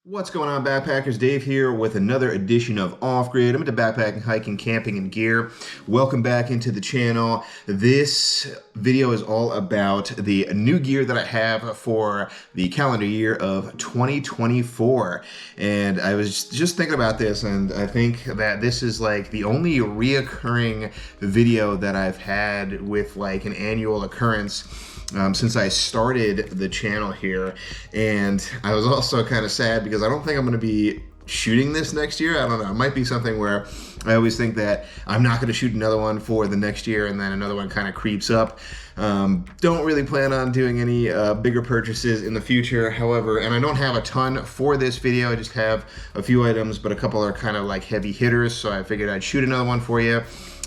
What's going on, backpackers? Dave here with another edition of Off Grid. I'm into backpacking, hiking, camping, and gear. Welcome back into the channel. This video is all about the new gear that I have for the calendar year of 2024. And I was just thinking about this, and I think that this is like the only reoccurring video that I've had with like an annual occurrence since I started the channel here. And I was also kind of sad because I don't think I'm going to be shooting this next year. I don't know. It might be something where I always think that I'm not going to shoot another one for the next year, and then another one kind of creeps up. Don't really plan on doing any bigger purchases in the future, however, and I don't have a ton for this video. I just have a few items, but a couple are kind of like heavy hitters, so I figured I'd shoot another one for you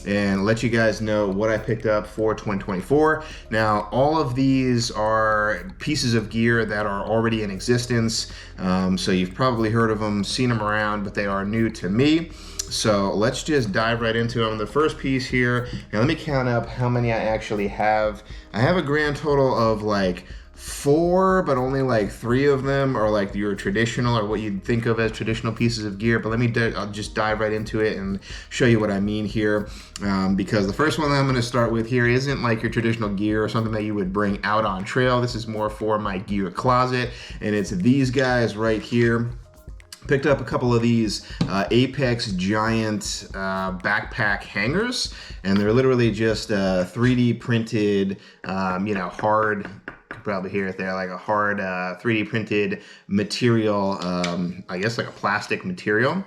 and let you guys know what I picked up for 2024. Now, all of these are pieces of gear that are already in existence, so you've probably heard of them, seen them around, but they are new to me. So let's just dive right into them. The first piece here, now let me count up how many I actually have. I have a grand total of like 4, but only like 3 of them are like your traditional, or what you'd think of as traditional pieces of gear. But let me I'll just dive right into it and show you what I mean here, because the first one that I'm going to start with here isn't like your traditional gear or something that you would bring out on trail. This is more for my gear closet, and it's these guys right here. Picked up a couple of these Apex giant backpack hangers, and they're literally just 3D printed, hard, you can probably hear it there, like a hard 3D printed material, I guess like a plastic material.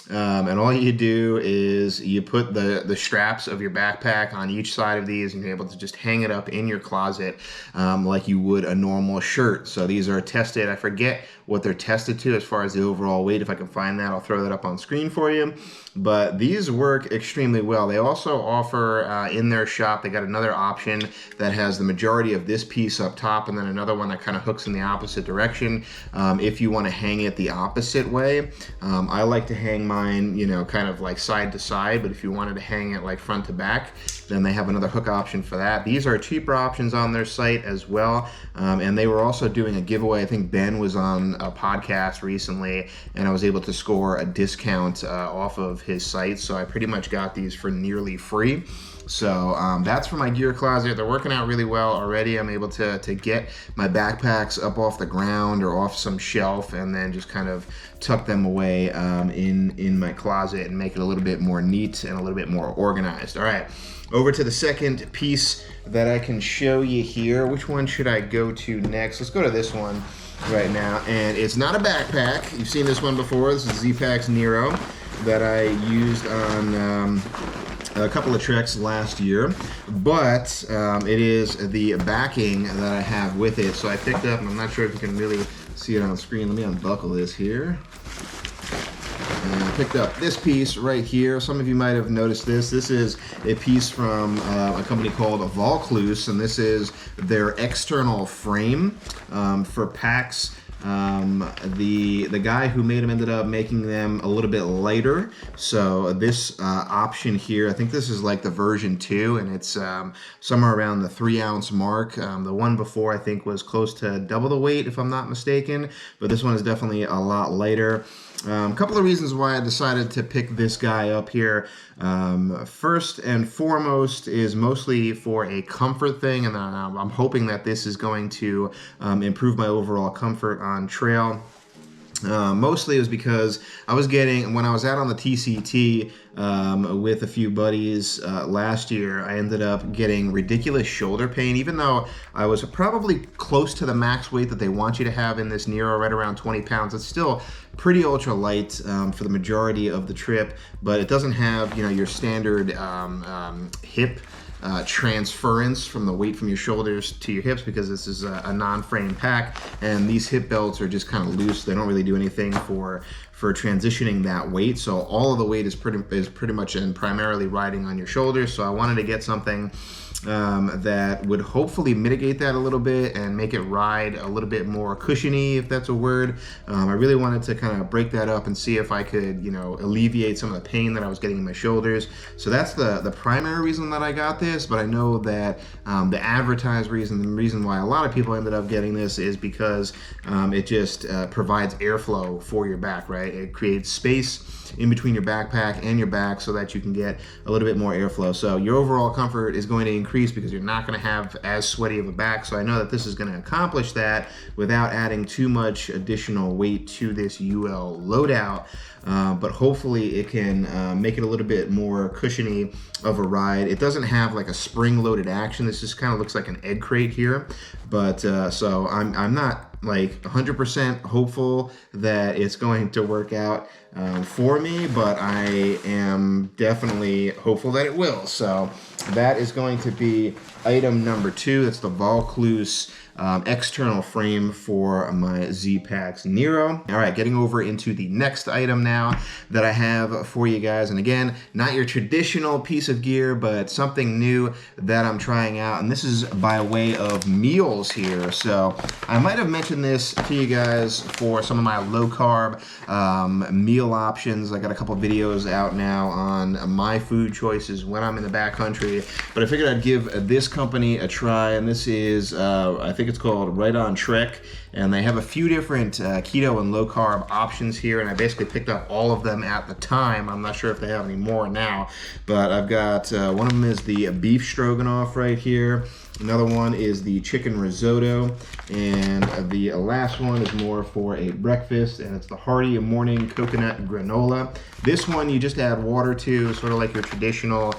And all you do is you put the straps of your backpack on each side of these, and you're able to just hang it up in your closet like you would a normal shirt. So these are tested. I forget what they're tested to as far as the overall weight. If I can find that, I'll throw that up on screen for you. But these work extremely well. They also offer in their shop, they got another option that has the majority of this piece up top, and then another one that kind of hooks in the opposite direction if you want to hang it the opposite way. I like to hang mine, kind of like side to side, but if you wanted to hang it like front to back, then they have another hook option for that. These are cheaper options on their site as well, and they were also doing a giveaway. I think Ben was on a podcast recently, and I was able to score a discount off of his site, so I pretty much got these for nearly free. So that's for my gear closet. They're working out really well already. I'm able to get my backpacks up off the ground or off some shelf, and then just kind of tuck them away in my closet and make it a little bit more neat and a little bit more organized. All right, over to the second piece that I can show you here. Which one should I go to next? Let's go to this one right now, and it's not a backpack. You've seen this one before. This is Zpacks Nero that I used on a couple of treks last year, but it is the backing that I have with it. So I picked up, and I'm not sure if you can really see it on screen. Let me unbuckle this here. And I picked up this piece right here. Some of you might have noticed this. This is a piece from a company called Vaucluse, and this is their external frame for packs. The guy who made them ended up making them a little bit lighter. So this option here, I think this is like the version 2, and it's somewhere around the 3-ounce mark. The one before I think was close to double the weight, if I'm not mistaken, but this one is definitely a lot lighter. A couple of reasons why I decided to pick this guy up here. First and foremost is mostly for a comfort thing, and I'm hoping that this is going to improve my overall comfort on trail. Mostly it was because I was getting, when I was out on the TCT with a few buddies last year, I ended up getting ridiculous shoulder pain, even though I was probably close to the max weight that they want you to have in this Nero, right around 20 pounds. It's still pretty ultra light for the majority of the trip, but it doesn't have, your standard hip transference from the weight from your shoulders to your hips, because this is a non-frame pack, and these hip belts are just kind of loose. They don't really do anything for transitioning that weight. So all of the weight is pretty much and primarily riding on your shoulders. So I wanted to get something that would hopefully mitigate that a little bit and make it ride a little bit more cushiony, if that's a word. I really wanted to kind of break that up and see if I could, alleviate some of the pain that I was getting in my shoulders. So that's the primary reason that I got this. this, but I know that the advertised reason, the reason why a lot of people ended up getting this is because it just provides airflow for your back, right? It creates space in between your backpack and your back so that you can get a little bit more airflow. So your overall comfort is going to increase because you're not going to have as sweaty of a back. So I know that this is going to accomplish that without adding too much additional weight to this UL loadout. But hopefully it can make it a little bit more cushiony of a ride. It doesn't have like a spring-loaded action. This just kind of looks like an egg crate here. But so I'm not like 100% hopeful that it's going to work out for me, but I am definitely hopeful that it will. So that is going to be item number 2. That's the Vaucluse external frame for my Zpacks Nero. All right, getting over into the next item now that I have for you guys. And again, not your traditional piece of gear, but something new that I'm trying out. And this is by way of meals here. So I might have mentioned this to you guys for some of my low carb meal options. I got a couple videos out now on my food choices when I'm in the backcountry, but I figured I'd give this company a try. And this is, I think it's called Right On Trek, and they have a few different keto and low carb options here, and I basically picked up all of them at the time. I'm not sure if they have any more now, but I've got one of them is the beef stroganoff right here. Another one is the chicken risotto, and the last one is more for a breakfast, and it's the hearty morning coconut granola. This one you just add water to, sort of like your traditional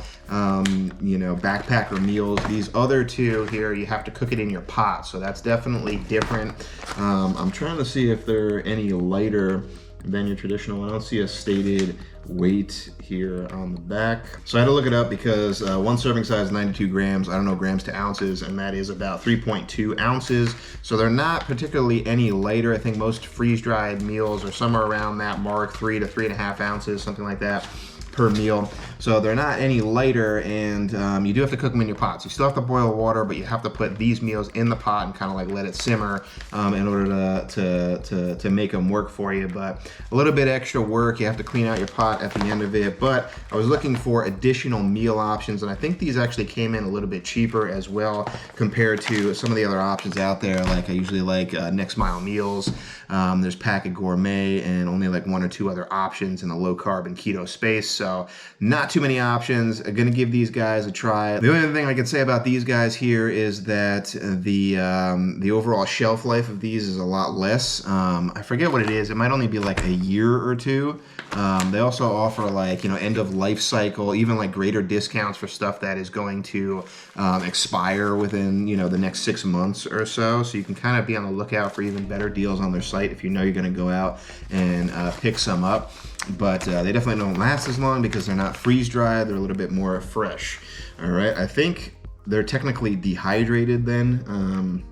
you know, backpacker meals. These other two here, you have to cook it in your pot, so that's definitely different. I'm trying to see if they're any lighter than your traditional. I don't see a stated weight here on the back, so I had to look it up because one serving size is 92 grams. I don't know grams to ounces, and that is about 3.2 ounces. So they're not particularly any lighter. I think most freeze-dried meals are somewhere around that mark, 3 to 3.5 ounces, something like that per meal. So they're not any lighter, and you do have to cook them in your pots. You still have to boil water, but you have to put these meals in the pot and kind of like let it simmer in order to make them work for you. But a little bit extra work. You have to clean out your pot at the end of it. But I was looking for additional meal options, and I think these actually came in a little bit cheaper as well compared to some of the other options out there. Like I usually like Next Mile Meals. There's Packet Gourmet, and only like 1 or 2 other options in the low carb and keto space. So not too many options. I'm gonna give these guys a try. The only thing I can say about these guys here is that the overall shelf life of these is a lot less. I forget what it is. It might only be like a year or 2. They also offer like, you know, end of life cycle, even like greater discounts for stuff that is going to expire within, you know, the next 6 months or so. So you can kind of be on the lookout for even better deals on their site if you know you're gonna go out and pick some up. But they definitely don't last as long because they're not freeze-dried. They're a little bit more fresh. All right, I think they're technically dehydrated then,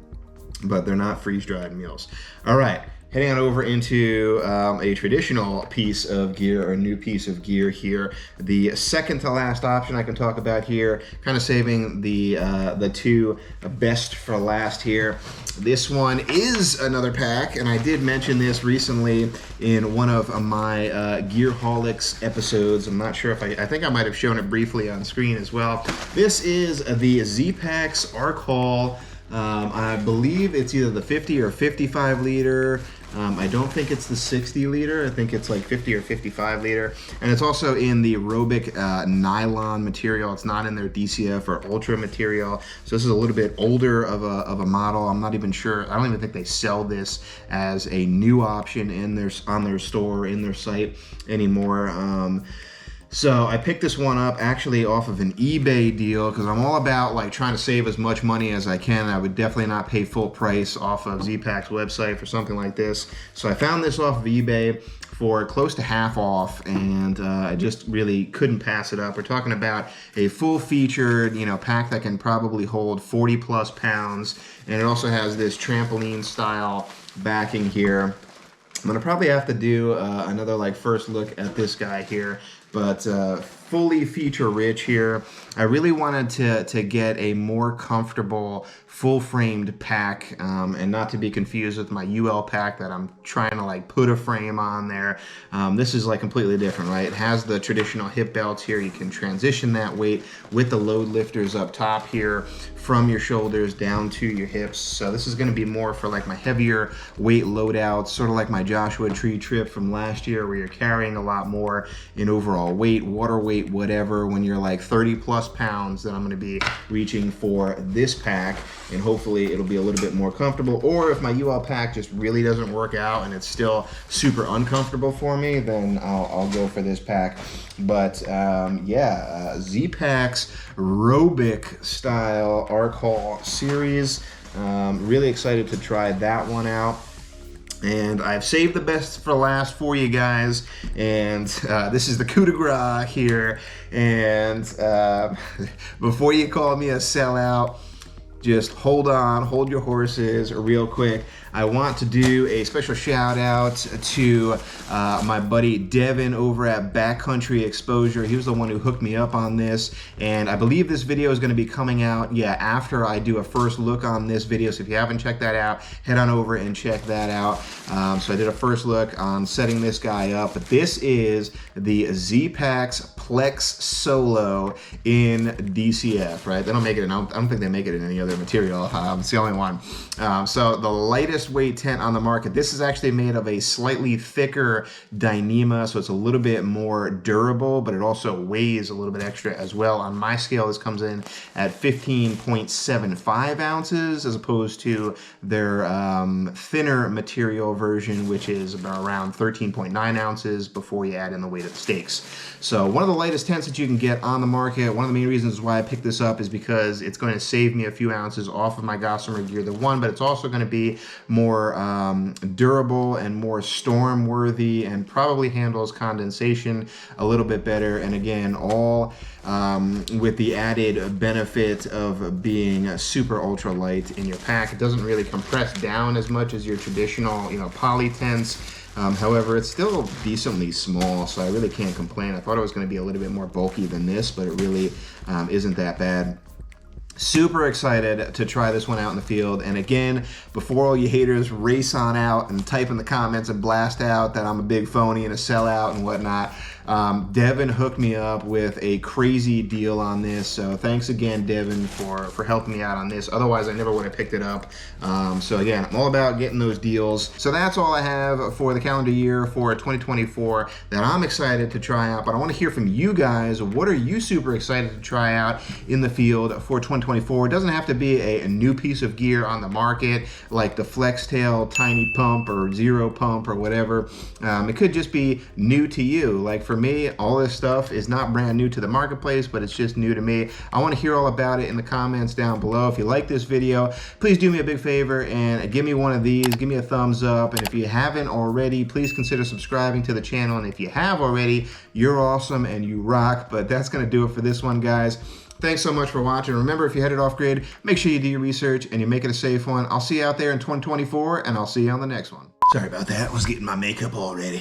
but they're not freeze-dried meals. All right, heading on over into a traditional piece of gear, or a new piece of gear here. The second to last option I can talk about here, kind of saving the two best for last here. This one is another pack, and I did mention this recently in one of my Gearholics episodes. I'm not sure if I think I might have shown it briefly on screen as well. This is the Zpacks Arc Haul. I believe it's either the 50 or 55 liter. I don't think it's the 60 liter. I think it's like 50 or 55 liter. And it's also in the Robic nylon material. It's not in their DCF or Ultra material. So this is a little bit older of a model. I'm not even sure. I don't even think they sell this as a new option on their store, in their site anymore. So I picked this one up actually off of an eBay deal because I'm all about like trying to save as much money as I can. I would definitely not pay full price off of Zpacks website for something like this. So I found this off of eBay for close to half off, and I just really couldn't pass it up. We're talking about a full-featured, you know, pack that can probably hold 40 plus pounds, and it also has this trampoline style backing here. I'm gonna probably have to do another like first look at this guy here but fully feature rich here. I really wanted to get a more comfortable full framed pack, and not to be confused with my UL pack that I'm trying to like put a frame on there. This is like completely different, right? It has the traditional hip belts here. You can transition that weight with the load lifters up top here from your shoulders down to your hips. So this is going to be more for like my heavier weight loadouts, sort of like my Joshua Tree trip from last year, where you're carrying a lot more in overall weight, water weight, whatever. When you're like 30 plus pounds, then I'm going to be reaching for this pack, and hopefully it'll be a little bit more comfortable. Or if my UL pack just really doesn't work out and it's still super uncomfortable for me, then I'll go for this pack. But yeah, Zpacks Robic style Arc Haul series. Really excited to try that one out. And I've saved the best for last for you guys. And this is the coup de grace here. And before you call me a sellout, just hold on, hold your horses real quick. I want to do a special shout out to my buddy Devin over at Backcountry Exposure. He was the one who hooked me up on this, and I believe this video is going to be coming out, after I do a first look on this video. So if you haven't checked that out, head on over and check that out. So I did a first look on setting this guy up, but this is the Zpacks Plex Solo in DCF, right? They don't make it in, I don't think they make it in any other material. It's the only one. So the lightest weight tent on the market. This is actually made of a slightly thicker Dyneema, so it's a little bit more durable, but it also weighs a little bit extra as well. On my scale, this comes in at 15.75 ounces as opposed to their thinner material version, which is around 13.9 ounces before you add in the weight of the stakes. So one of the lightest tents that you can get on the market. One of the main reasons why I picked this up is because it's going to save me a few ounces off of my Gossamer gear, the one, but it's also going to be more durable and more storm worthy, and probably handles condensation a little bit better. And again, all with the added benefit of being super ultra light in your pack. It doesn't really compress down as much as your traditional, poly tents. However, it's still decently small, so I really can't complain. I thought it was going to be a little bit more bulky than this, but it really isn't that bad. Super excited to try this one out in the field. And again, before all you haters race on out and type in the comments and blast out that I'm a big phony and a sellout and whatnot, Devin hooked me up with a crazy deal on this. So thanks again, Devin, for helping me out on this. Otherwise, I never would have picked it up. So again, I'm all about getting those deals. So that's all I have for the calendar year for 2024 that I'm excited to try out. But I want to hear from you guys. What are you super excited to try out in the field for 2024? It doesn't have to be a new piece of gear on the market like the Flex Tail Tiny Pump or Zero Pump or whatever. It could just be new to you. Like for me, all this stuff is not brand new to the marketplace, but it's just new to me. I want to hear all about it in the comments down below. If you like this video, please do me a big favor and give me one of these. Give me a thumbs up. And if you haven't already, please consider subscribing to the channel. And if you have already, you're awesome and you rock. But that's going to do it for this one, guys. Thanks so much for watching. Remember, if you headed off grid, make sure you do your research and you make it a safe one. I'll see you out there in 2024, and I'll see you on the next one. Sorry about that. I was getting my makeup all ready.